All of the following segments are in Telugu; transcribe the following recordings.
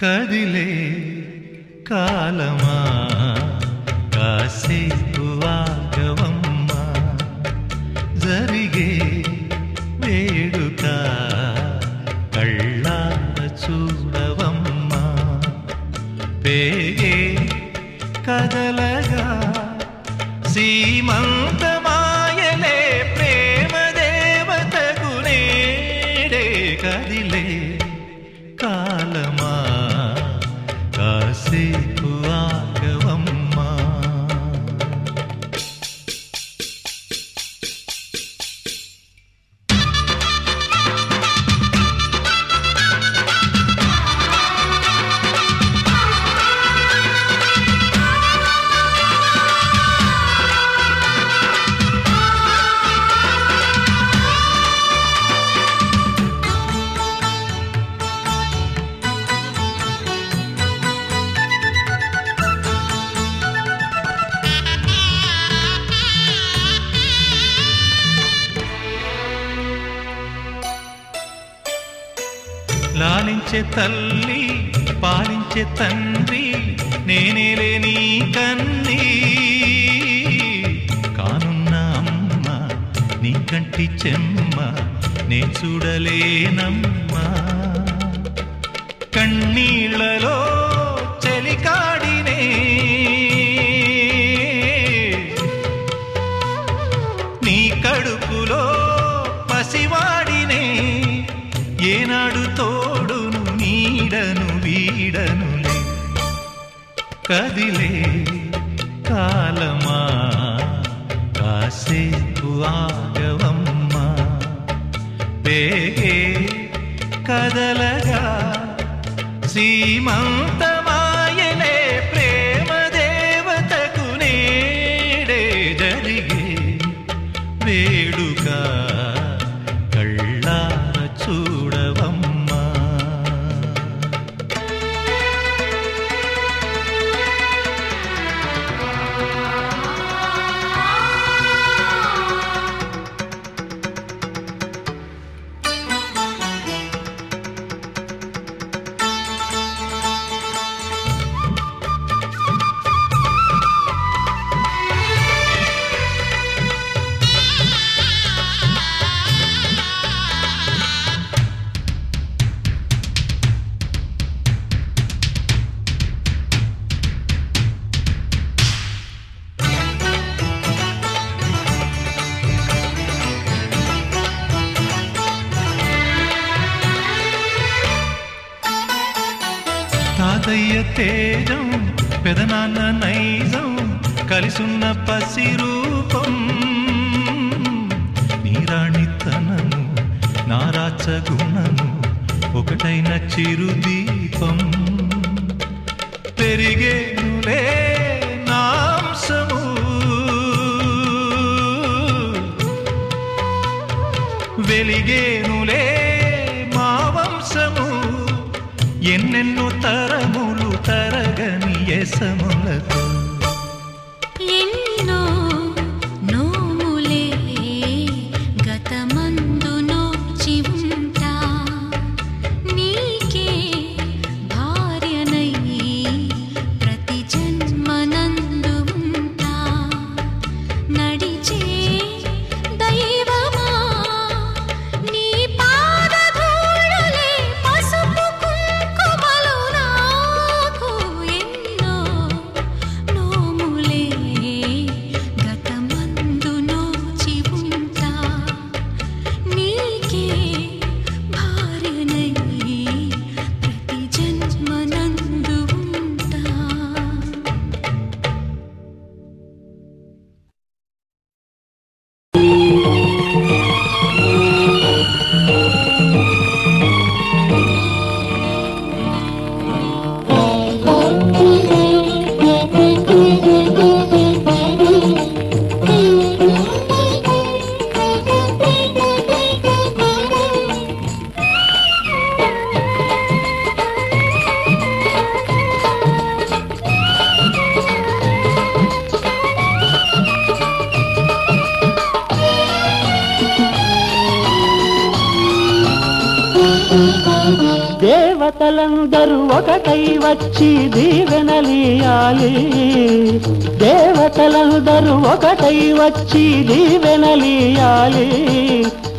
కదిలే కాలమా కాసేపు ఆగవమ్మా, జరిగే వేడుక కళ్ళార చూడవమ్మా, పేగే కదలగా సీమంతమాయలే ప్రేమ దేవతకు నేడే. కదిలే కాలమా కాసేపు ఆగవమ్మా. లాలించే తల్లి పాలించే తండ్రి నేనేలే నీ కన్ని, కానున్న అమ్మ నీ కంటి చెమ్మ నే చూడలేనమ్మా. కన్నీళ్లలో చెలికాడినే నీ కడుపులో పసివాడినే, ఏనాడు తోడును నీడను వీడనులే. కదిలే కాలమా కాసేపు ఆగవమ్మా, పేగే కదలగా సీమంతమాయలే ప్రేమ దేవతకు నేడే. జరిగే వేడుక కళ్ళార చూడవమ్మా. తాతయ్య తేజం పెదనాన్న నైజం కలిసున్న పసిరూపం, నీరాణితనము నారాచ గుణము ఒకటైన చిరుదీపం. పెరిగేనులే నాంసము వెలిగేనులే మా వంశము, ఎన్నెన్నో తరములు తరగని యసములతో. ఎన్నో నోములే గతమందు నోచి ఉంటా, నీకే భార్యనై ప్రతి జన్మనందు ఉంటా. దేవతలందరూ ఒకటై వచ్చి దీవెనలియాలి, దేవతలందరూ ఒకటై వచ్చి దీవెనలియాలి.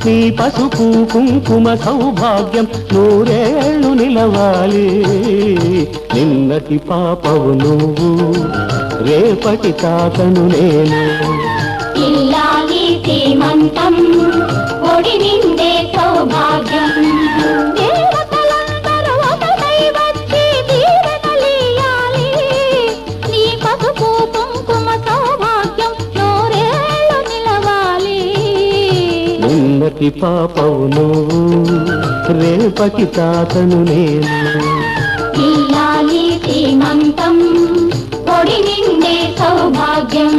నీ పసుపు కుంకుమ సౌభాగ్యం నూరేళ్ళు నిలవాలి. నిన్నటి పాపవు నువ్వు, రేపటి తాతను నేను. ఇల్లాలి శ్రీమంతం ఒడి నిండే సౌభాగ్యం. దేవతలందరూ ఒకటై వచ్చి దీవెనలియాలి. నీ పసుపు కుంకుమ సౌభాగ్యం నూరేళ్ళు నిలవాలి. నిన్నటి పాపవు నువ్వు, రేపటి తాతను నేను. ఇల్లాలి శ్రీమంతం ఒడి నిండే సౌభాగ్యం.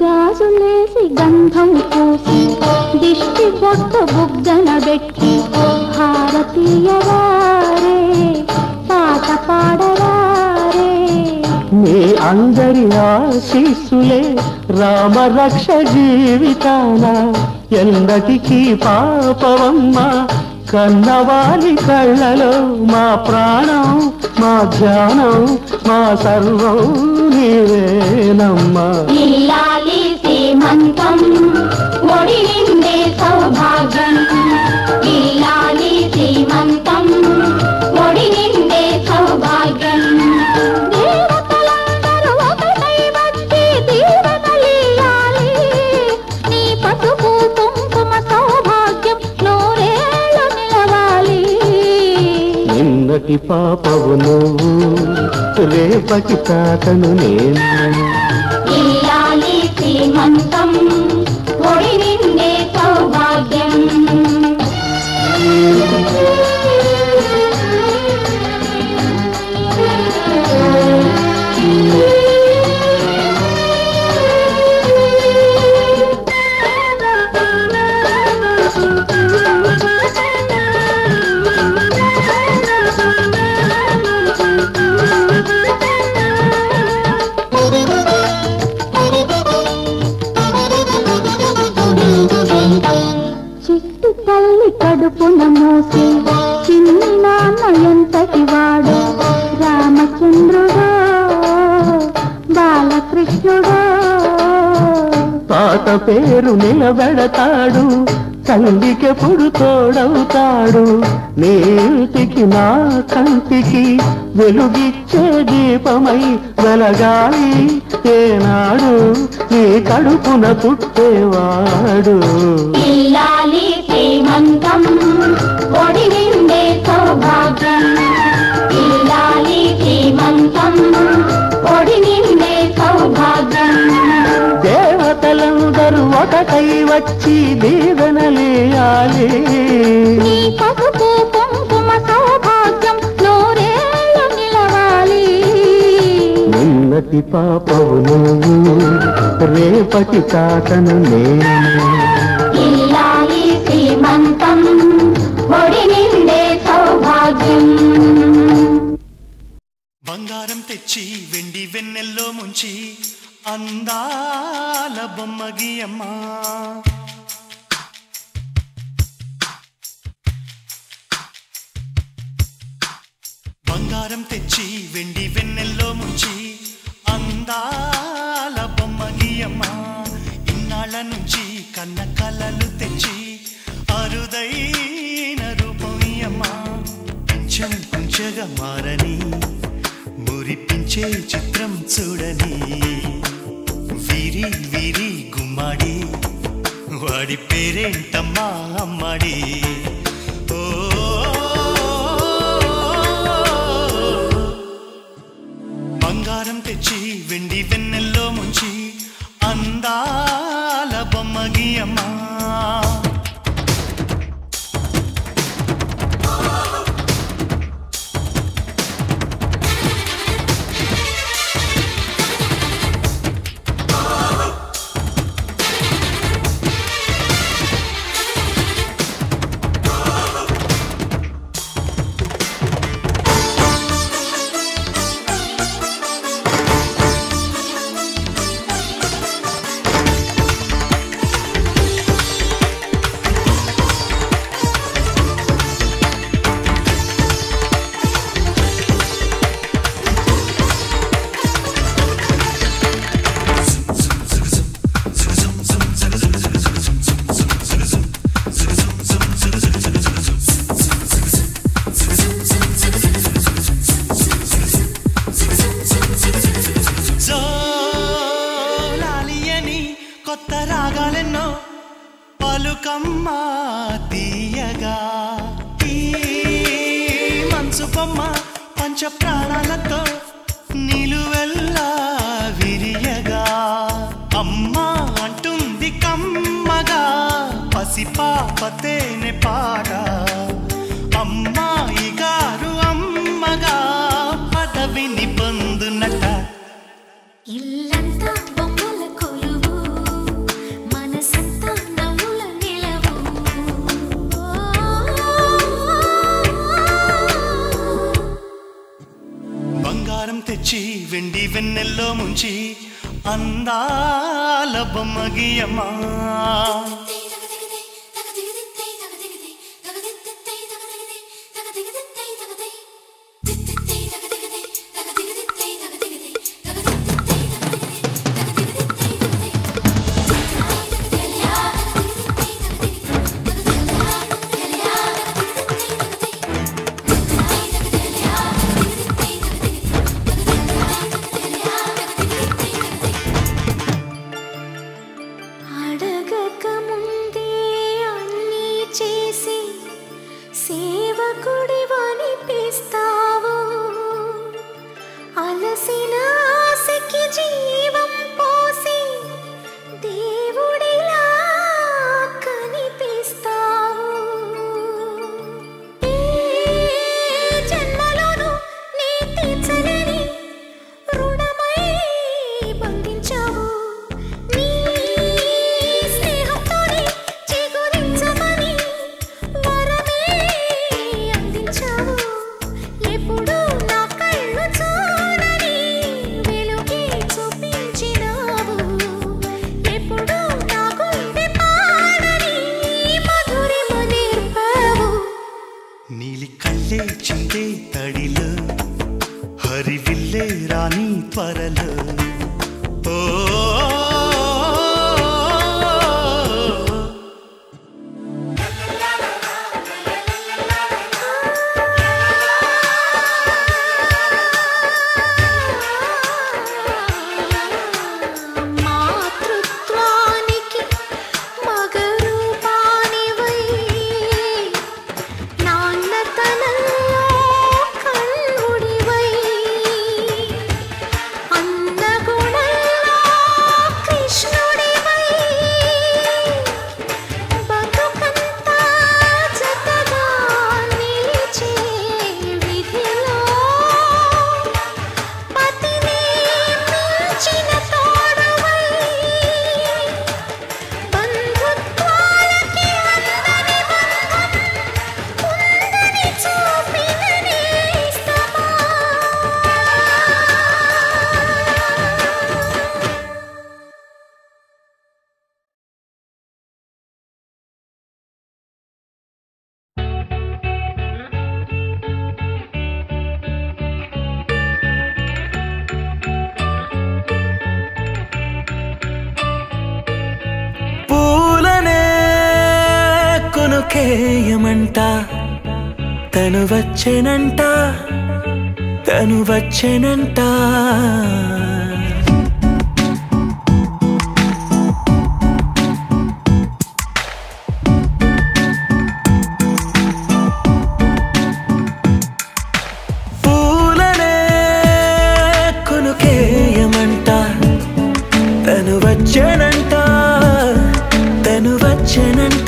గాజులేసి గంధం పూసి దిష్టి పొట్టు బుగ్గన పెట్టి భారతీయవారే పాట పాడవారే. మీ అందరి ఆశీస్సులే రామరక్ష జీవితాన ఎన్నటికీ పాపవమ్మ. కన్నవాలి కళ్ళలో మా ప్రాణం, మా ధ్యానం, మా సర్వం నీవేనమ్మా. ఇల్లాలి శ్రీమంతం ఒడి నిండే సౌభాగ్యం. ఇల్లాలి శ్రీమంతం ఒడి నిండే సౌభాగ్యం. దేవతలందరూ ఒకటై వచ్చి దీవెనలియాలి. నీ పసుపు కుంకుమ సౌభాగ్యం నూరేళ్ళు నిలవాలి. నిన్నటి పాపవు నువ్వు, రేపటి తాతను నేను. ఇల్లాలి శ్రీమంతం ఒడి నిండే సౌభాగ్యం. చిట్టు తల్లి కడుపున మోసి చిన్ని నాన్న ఎంతటి వాడు. రామచంద్రుడో బాలకృష్ణుడో తాత పేరు నిలబెడతాడు, తల్లికెప్పుడు తోడవుతాడు. నీ ఇంటికి నా కంటికి వెలుగిచ్చే దీపమై వెలగాలి ఏనాడు నీ కడుపున పుట్టేవాడు. ఇల్లాలి శ్రీమంతం ఒడి నిండే సౌభాగ్యం. ఇల్లాలి శ్రీమంతం ఒడి నిండే సౌభాగ్యం. దేవతలందరూ ఒకటై వచ్చి దీవెనలియాలి. నీ పసుపు కుంకుమ సౌభాగ్యం నూరేళ్ళు నిలవాలి. నిన్నటి పాపవు నువ్వు, రేపటి తాతను నేను. ఇల్లాలి శ్రీమంతం ఒడి నిండే సౌభాగ్యం. బంగారం తెచ్చి వెండి వెన్నెల్లో ముంచి అందాల బొమ్మ గీయమ్మా. బంగారం తెచ్చి వెండి వెన్నెల్లో ముంచి అందాల బొమ్మ గీయమ్మా. ఇన్నాళ్ళ నుంచి కన్న కలలు తెచ్చి అరుదైన రూపం ఇయ్యమ్మా. కొంచెం కొంచెంగా మారని మురిపించే చిత్రం చూడని వీరి వీరి గుమ్మాడి వాడి పేరేంటమ్మా అమ్మాడి. ఓ బంగారం తెచ్చి వెండి వెన్నెల్లో ముంచి అందాల బొమ్మ గీయమ్మా. బొమ్మ పంచ ప్రాణాలతో నిలువెల్లా విరియగా అమ్మా అంటుంది కమ్మగా పసిపాపతేనే పాట అమ్మాయి గారు అమ్మగా పదవిని పొందునట ఇల్లంతా బొమ్మల కొలువు మనసంతా నవ్వుల నిలవు బంగారం తెచ్చి వెండి వెన్నెల్లో ముంచి అందాల బొమ్మ గీయమ్మా కేయమంట తను వచ్చేనంట తను వచ్చేనంట పూలనే కొనుకేయమంట తను వచ్చేనంట తను వచ్చేనంట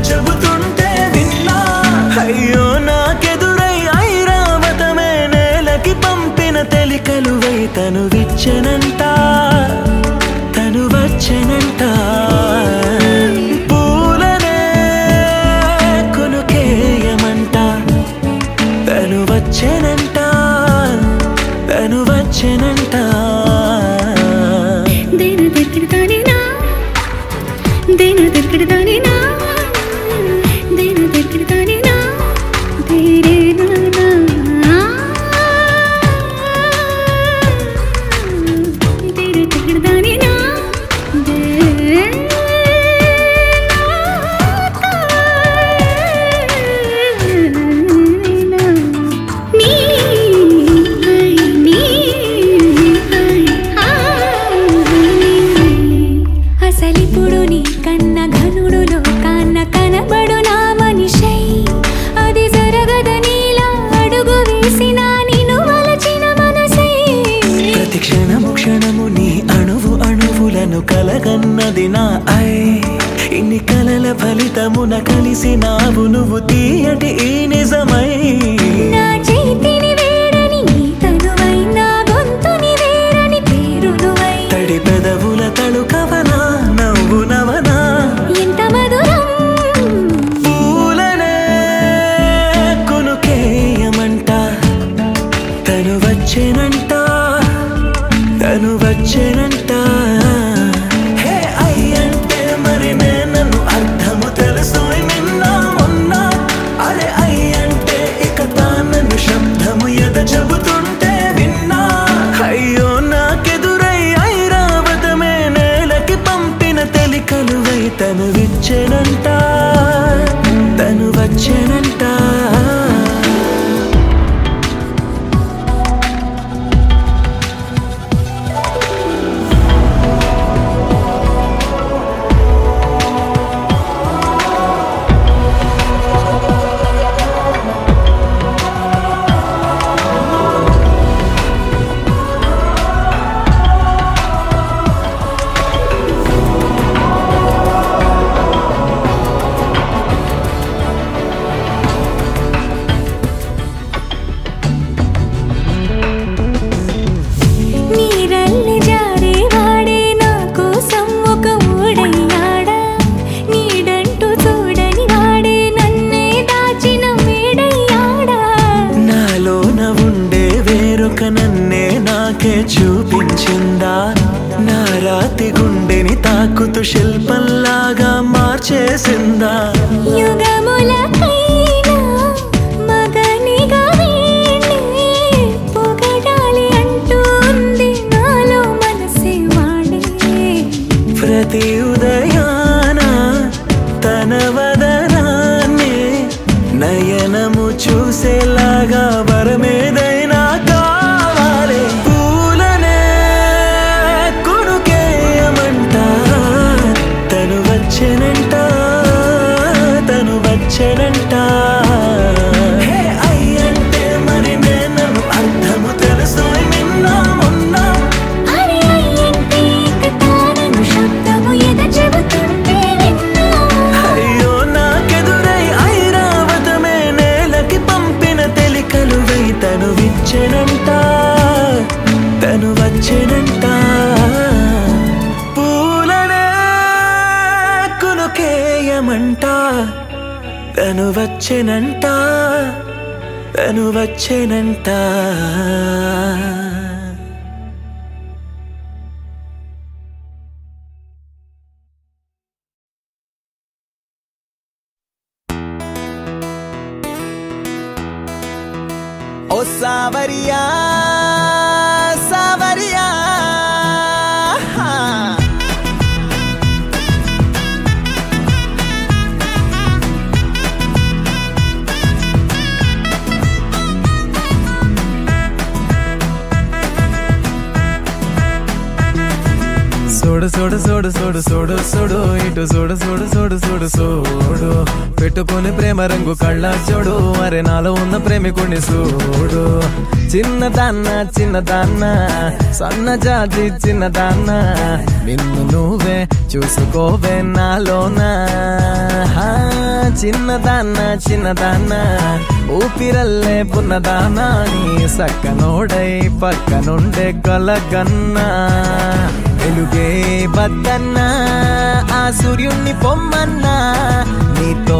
చెబుతుంటే విన్నా అయ్యో నాకెదురై ఐరావతమే నేలకి పంపిన తెలికలువై తను విచ్చెనంట తను వచ్చెనంట పూలనే కొనుకేయమంట తను వచ్చెనంట తను వచ్చెనంట దేన దెర్కిడతానేనా దేన దెర్కిడతానేనా నేను కలగన్నది నా ఐ ఇన్ని కలల ఫలితమున కలిసినావు నువ్వు తీయటి ఈ నిజమై నా చేతిని వేడని నీ తనువై నా గొంతుని వేరని పేరు నువ్వై తడి పెదవుల తడుకవనా నవ్వు నవనా ఎంత మధురం పూలనే కొనుకేయమంట తను వచ్చేనంట తను వచ్చేనంట హే అయ్యంటే మరి నన్ను అర్థము తెలుసు నిన్న మొన్న అరే అయ్యంటే ఇక తానను శబ్దము ఎద చెబుతుంటే విన్నా అయ్యో నాకెదురై ఐరావతమే నేలకి పంపిన తెలికలువై తను విచ్చెనంట తను వచ్చేనంట నన్నే నాకే చూపించిందా నా రాతి గుండెని తాకుతూ శిల్పంలాగా మార్చేసిందా యుగములకైనా మగనిగా వీణే పొగడాలి అంటుంది నాలో మనసే వాడే ప్రతి ఉదయాన తన వదనాన్ని నయనము చూసేలాగా వరమేదైనా వచ్చేనంట హే అయ్యంటే మరి నన్ను అర్థము తెలుసు నిన్న మొన్న అరే అయ్యంటే ఇక తానను శబ్దము ఎద చెబుతుంటే విన్నా అయ్యో నాకెదురై ఐరావతమే నేలకి పంపిన తెలికలువై తను విచ్చెనంట తను వచ్చేనంట పూలనే కొనుకేయమంట తను వచ్చేనంట తను వచ్చేనంట ఓ సావరియా సావరియా సోడు సోడు సోడు సోడు సోడు సోడు ఇటు సోడు సోడు సోడు సోడు సోడు పెట్టుకొని ప్రేమ రంగు కళ్ళ చూడు అరే నాలో ఉన్న ప్రేమికుని చూడు చిన్నదాన్న సన్న జాతి చిన్నదాన్న నిన్ను నువ్వే చూసుకోవే నాలోనా చిన్నదాన్న ఊపిరల్లే పున్నదానా నీ సక్కనోడై పక్కనుండే కలగన్నా వెలుగే బద్దన్నా ఆ సూర్యుణ్ణి పొమ్మన్నా నీతో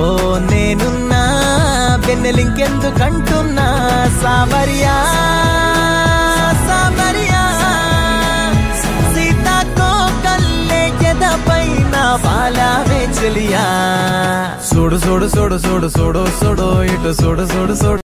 నేనున్నా వెన్నెలింకెందుకంటున్నా సావరియా సావరియా సీతాకో కల్లే ఎదపైన బాలావే చెలియా సోడు సోడు సోడు సోడు సోడు సోడు ఇటు సోడు సోడు సోడు